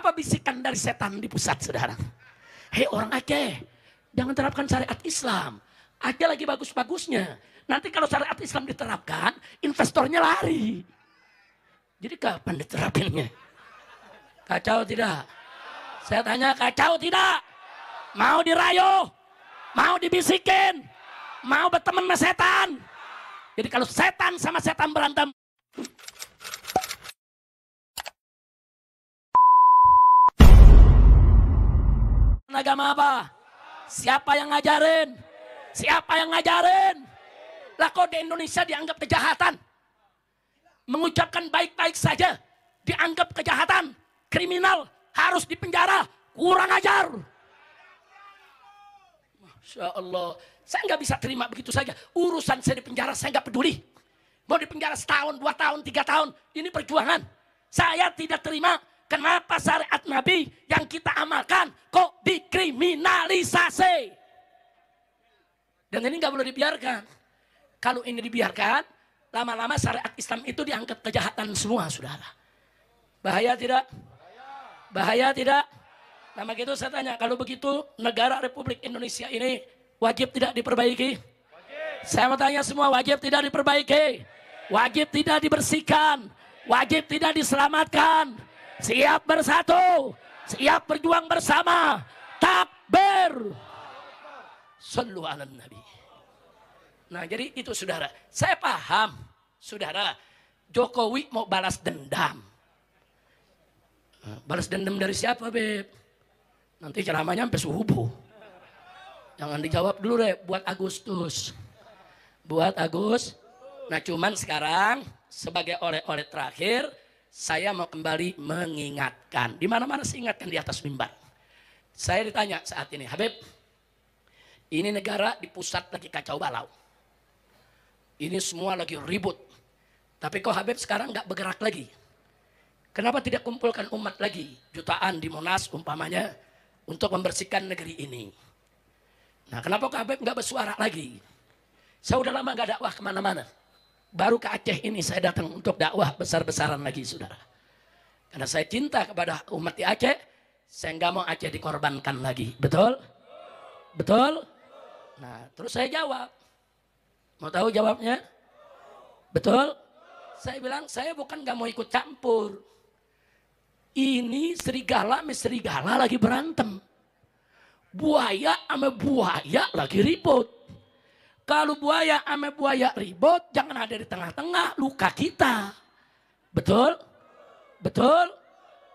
Apa bisikan dari setan di pusat, saudara? Hei orang Aceh, jangan terapkan syariat Islam. Aceh lagi bagus-bagusnya. Nanti kalau syariat Islam diterapkan, investornya lari. Jadi kapan diterapinnya? Kacau tidak? Saya tanya, kacau tidak? Mau dirayu? Mau dibisikin? Mau berteman sama setan? Jadi kalau setan sama setan berantem, agama apa? Siapa yang ngajarin? Siapa yang ngajarin? Lah kok di Indonesia dianggap kejahatan? Mengucapkan baik-baik saja dianggap kejahatan, kriminal, harus dipenjara, kurang ajar. Masya Allah, saya nggak bisa terima begitu saja. Urusan saya di penjara saya nggak peduli. Mau di penjara setahun, 2 tahun, 3 tahun, ini perjuangan. Saya tidak terima. Kenapa syariat Nabi yang kita amalkan kok dikriminalisasi? Dan ini nggak boleh dibiarkan. Kalau ini dibiarkan, lama-lama syariat Islam itu dianggap kejahatan semua, saudara. Bahaya tidak? Bahaya tidak? Nah begitu saya tanya, kalau begitu negara Republik Indonesia ini wajib tidak diperbaiki? Saya mau tanya semua, wajib tidak diperbaiki? Wajib tidak dibersihkan? Wajib tidak diselamatkan? Siap bersatu, siap berjuang bersama. Takbir. Sallu ala Nabi. Nah jadi itu saudara. Saya paham saudara, Jokowi mau balas dendam. Balas dendam dari siapa, Beb? Nanti ceramahnya sampai subuh. Jangan dijawab dulu deh, buat Agustus. Buat Agus. Nah cuman sekarang sebagai oleh-oleh terakhir, saya mau kembali mengingatkan. Di mana-mana saya ingatkan di atas mimbar. Saya ditanya saat ini, Habib, ini negara di pusat lagi kacau balau. Ini semua lagi ribut. Tapi kok Habib sekarang nggak bergerak lagi? Kenapa tidak kumpulkan umat lagi? Jutaan di Monas umpamanya untuk membersihkan negeri ini. Nah kenapa kok Habib nggak bersuara lagi? Saya udah lama nggak dakwah kemana-mana. Baru ke Aceh ini saya datang untuk dakwah besar-besaran lagi, saudara. Karena saya cinta kepada umat di Aceh, saya nggak mau Aceh dikorbankan lagi. Betul? Betul? Nah, terus saya jawab. Mau tahu jawabnya? Betul? Saya bilang, saya bukan nggak mau ikut campur. Ini serigala sama serigala lagi berantem. Buaya sama buaya lagi ribut. Kalau buaya sama buaya ribut, jangan ada di tengah-tengah, luka kita. Betul? Betul?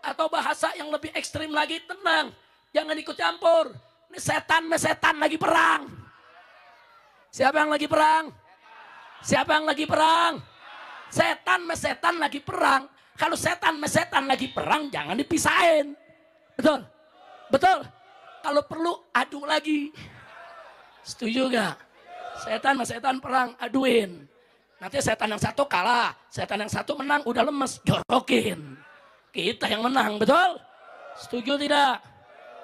Atau bahasa yang lebih ekstrim lagi, tenang. Jangan ikut campur. Ini setan sama setan lagi perang. Siapa yang lagi perang? Siapa yang lagi perang? Setan sama setan lagi perang. Kalau setan sama setan lagi perang, jangan dipisahin. Betul? Betul? Kalau perlu, adu lagi. Setuju gak? Setan sama setan perang, aduin. Nanti setan yang satu kalah, setan yang satu menang, udah lemes, jorokin. Kita yang menang, betul? Setuju tidak?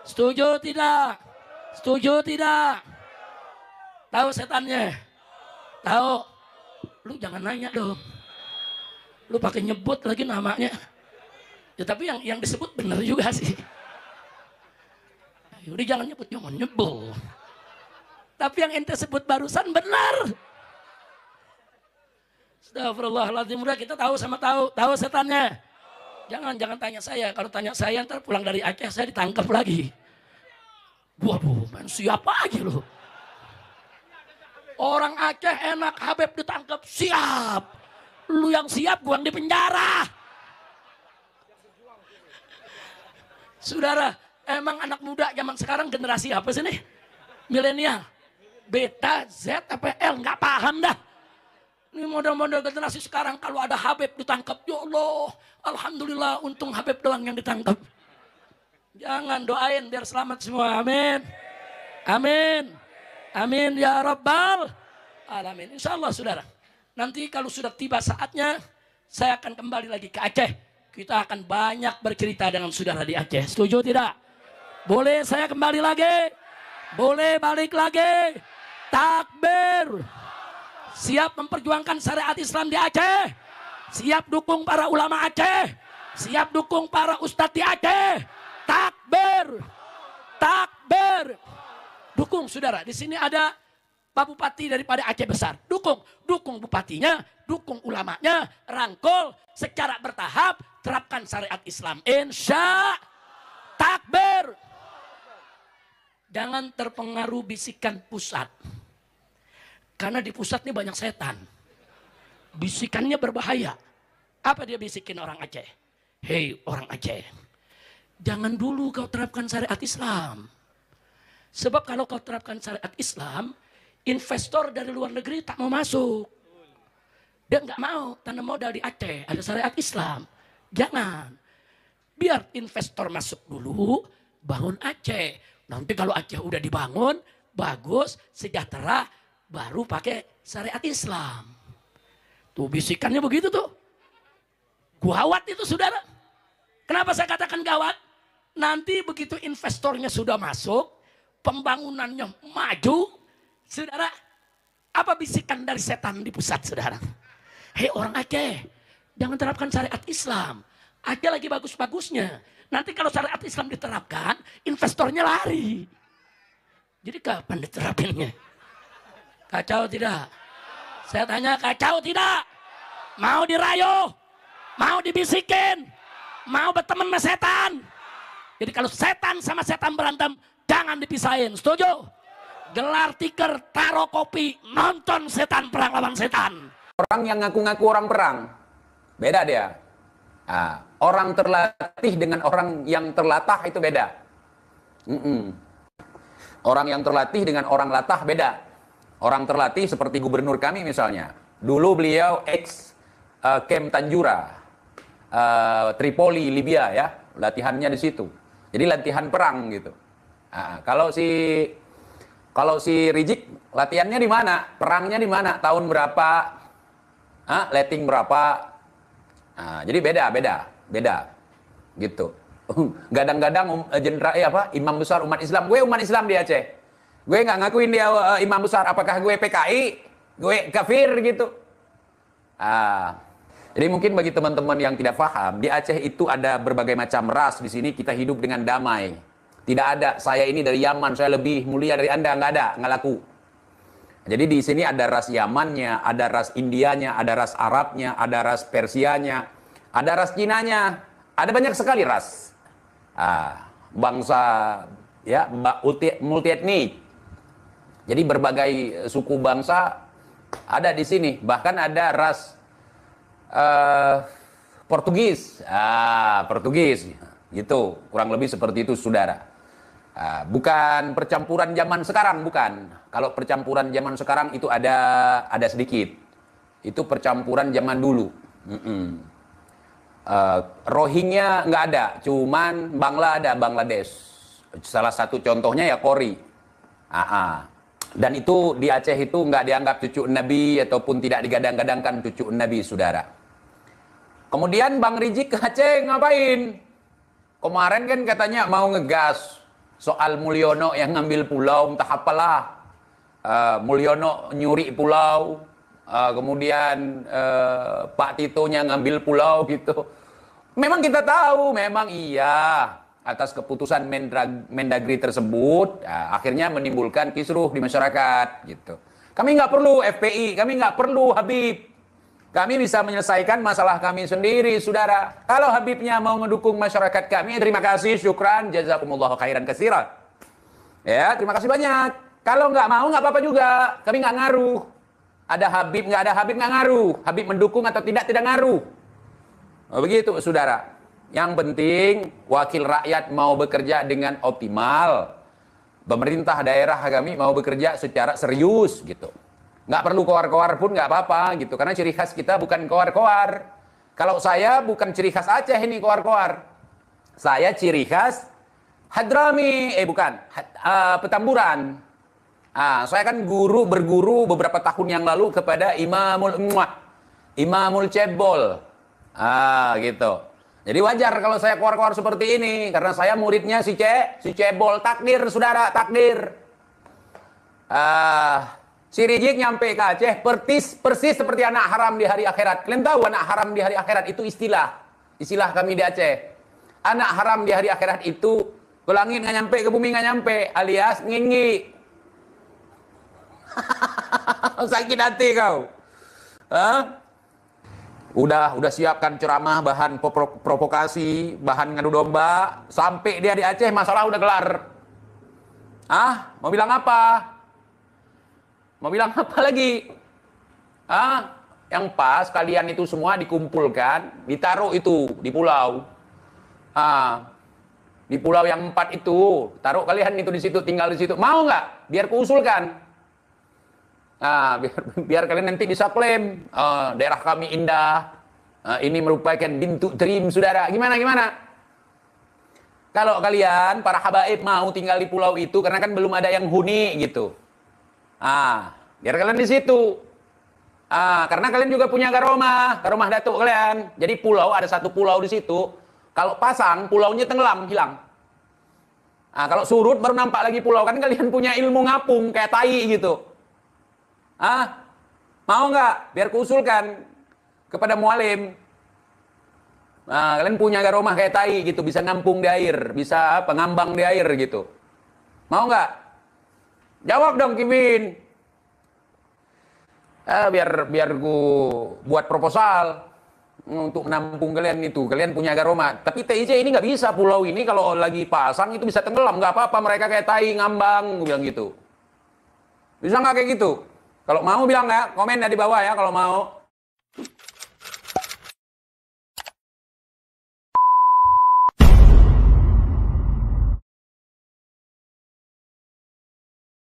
Setuju tidak? Setuju tidak? Tahu setannya? Tahu? Lu jangan nanya dong. Lu pakai nyebut lagi namanya. Ya tapi yang disebut bener juga sih. Udah jangan nyebut. Tapi yang ente sebut barusan benar. Astagfirullahaladzim, udah kita tahu sama tahu setannya. Jangan tanya saya. Kalau tanya saya ntar pulang dari Aceh saya ditangkap lagi. Waduh, man, siapa aja loh. Orang Aceh enak, Habib ditangkap, siap. Lu yang siap, gua yang di penjara. Saudara, emang anak muda zaman sekarang generasi apa sih nih? Milenial. Beta, Z, apa L, nggak paham dah. Ini model-model generasi sekarang kalau ada Habib ditangkap, ya Allah, alhamdulillah untung Habib doang yang ditangkap. Jangan, doain biar selamat semua, amin. Amin. Amin ya Rabbal Alamin. Insya Allah saudara, nanti kalau sudah tiba saatnya, saya akan kembali lagi ke Aceh. Kita akan banyak bercerita dengan saudara di Aceh. Setuju tidak? Boleh saya kembali lagi? Boleh balik lagi? Takbir. Siap memperjuangkan syariat Islam di Aceh. Siap dukung para ulama Aceh. Siap dukung para ustadz di Aceh. takbir, takbir. Dukung saudara. Di sini ada Pak Bupati daripada Aceh Besar. Dukung bupatinya, dukung ulamanya, rangkul secara bertahap, terapkan syariat Islam. Insya takbir. Jangan terpengaruh bisikan pusat. Karena di pusat ini banyak setan. Bisikannya berbahaya. Apa dia bisikin orang Aceh? Hei orang Aceh, jangan dulu kau terapkan syariat Islam. Sebab kalau kau terapkan syariat Islam, investor dari luar negeri tak mau masuk. Dia nggak mau tanam modal di Aceh, ada syariat Islam. Jangan. Biar investor masuk dulu, bangun Aceh. Nanti kalau Aceh udah dibangun, bagus, sejahtera, baru pakai syariat Islam. Tuh bisikannya begitu tuh. Gawat itu saudara. Kenapa saya katakan gawat? Nanti begitu investornya sudah masuk, pembangunannya maju, saudara, apa bisikan dari setan di pusat saudara? Hei orang Aceh, jangan terapkan syariat Islam. Aceh lagi bagus-bagusnya. Nanti kalau syariat Islam diterapkan, investornya lari. Jadi kapan diterapinnya? Kacau tidak? Saya tanya kacau tidak? Mau dirayu? Mau dibisikin? Mau berteman sama setan? Jadi kalau setan sama setan berantem, jangan dipisahin. Setuju? Gelar tikar, taruh kopi, nonton setan perang lawan setan. Orang yang ngaku-ngaku orang perang, beda dia. Nah, orang terlatih dengan orang yang terlatah itu beda. Orang yang terlatih dengan orang latah beda. Orang terlatih seperti gubernur kami misalnya. Dulu beliau Kem Tanjura, Tripoli, Libya ya, latihannya di situ. Jadi latihan perang gitu. Nah, kalau si Rizik latihannya di mana? Perangnya di mana? Tahun berapa? Letting berapa? Nah, jadi beda gitu. Gadang-gadang imam besar umat Islam. Gue umat Islam di Aceh. Gue nggak ngakuin dia imam besar. Apakah gue PKI? Gue kafir gitu. Jadi mungkin bagi teman-teman yang tidak paham, di Aceh itu ada berbagai macam ras. Di sini kita hidup dengan damai. Tidak ada saya ini dari Yaman, saya lebih mulia dari Anda, nggak laku. Jadi di sini ada ras Yamannya, ada ras Indianya, ada ras Arabnya, ada ras Persianya, ada ras Cinanya, ada banyak sekali ras. Bangsa ya multi etnik. Jadi berbagai suku bangsa ada di sini. Bahkan ada ras Portugis, Portugis, gitu. Kurang lebih seperti itu, saudara. Bukan percampuran zaman sekarang, bukan. Kalau percampuran zaman sekarang itu ada sedikit. Itu percampuran zaman dulu. Rohingya nggak ada, cuman Bangladesh. Salah satu contohnya ya Kori. Dan itu di Aceh itu nggak dianggap cucu Nabi ataupun tidak digadang-gadangkan cucu Nabi, saudara. Kemudian Bang Rizik ke Aceh ngapain? Kemarin kan katanya mau ngegas soal Mulyono yang ngambil pulau, entah apalah. Mulyono nyuri pulau, kemudian Pak Titonya ngambil pulau gitu. Memang kita tahu, memang iya atas keputusan Mendagri tersebut, akhirnya menimbulkan kisruh di masyarakat gitu. Kami nggak perlu FPI, kami nggak perlu Habib. Kami bisa menyelesaikan masalah kami sendiri, saudara. Kalau Habibnya mau mendukung masyarakat kami, terima kasih, syukran, jazakumullah khairan katsiran. Ya, terima kasih banyak. Kalau nggak mau, nggak apa-apa juga. Kami nggak ngaruh. Ada Habib, nggak ada Habib, nggak ngaruh. Habib mendukung atau tidak ngaruh. Begitu, saudara. Yang penting, wakil rakyat mau bekerja dengan optimal. Pemerintah daerah kami mau bekerja secara serius, gitu. Nggak perlu koar-koar pun nggak apa-apa gitu. Karena ciri khas kita bukan koar-koar. Kalau saya bukan ciri khas Aceh ini koar-koar. Saya ciri khas Hadrami, Petamburan. Saya kan berguru beberapa tahun yang lalu kepada Imamul Cebol. Gitu. Jadi wajar kalau saya koar-koar seperti ini. Karena saya muridnya si Cebol. Takdir, saudara, takdir. Si Rizik nyampe ke Aceh persis seperti anak haram di hari akhirat. Kalian tahu anak haram di hari akhirat itu istilah kami di Aceh. Anak haram di hari akhirat itu Ke langit nggak nyampe, ke bumi nggak nyampe, alias nginggi. Sakit hati kau. Hah? Udah siapkan ceramah, bahan provokasi, bahan ngadu domba, sampai dia di Aceh masalah udah kelar. Mau bilang apa? Mau bilang apa lagi? Yang pas kalian itu semua dikumpulkan, ditaruh itu di pulau. Di pulau yang 4 itu, taruh kalian itu di situ, tinggal di situ. Mau nggak? Biar kuusulkan. Biar kalian nanti bisa klaim, daerah kami indah. Ini merupakan bentuk dream saudara. Gimana? Kalau kalian para habaib mau tinggal di pulau itu, karena kan belum ada yang huni gitu. Biar kalian di situ. Karena kalian juga punya garomah datuk kalian. Jadi pulau, ada satu pulau di situ. Kalau pasang, pulaunya tenggelam, hilang. Kalau surut baru nampak lagi pulau. Kan kalian punya ilmu ngapung, kayak tai gitu. Mau nggak? Biar kuusulkan kepada mualim. Kalian punya garomah kayak tai gitu, bisa ngampung di air, bisa ngambang di air gitu. Mau nggak? Jawab dong, Kimin. Biar ku buat proposal untuk menampung kalian itu. Kalian punya garoma. Tapi TIC ini nggak bisa, pulau ini kalau lagi pasang itu bisa tenggelam. Nggak apa-apa, mereka kayak tai ngambang, bilang gitu. Bisa nggak kayak gitu? Kalau mau bilang ya, komen ya di bawah ya kalau mau.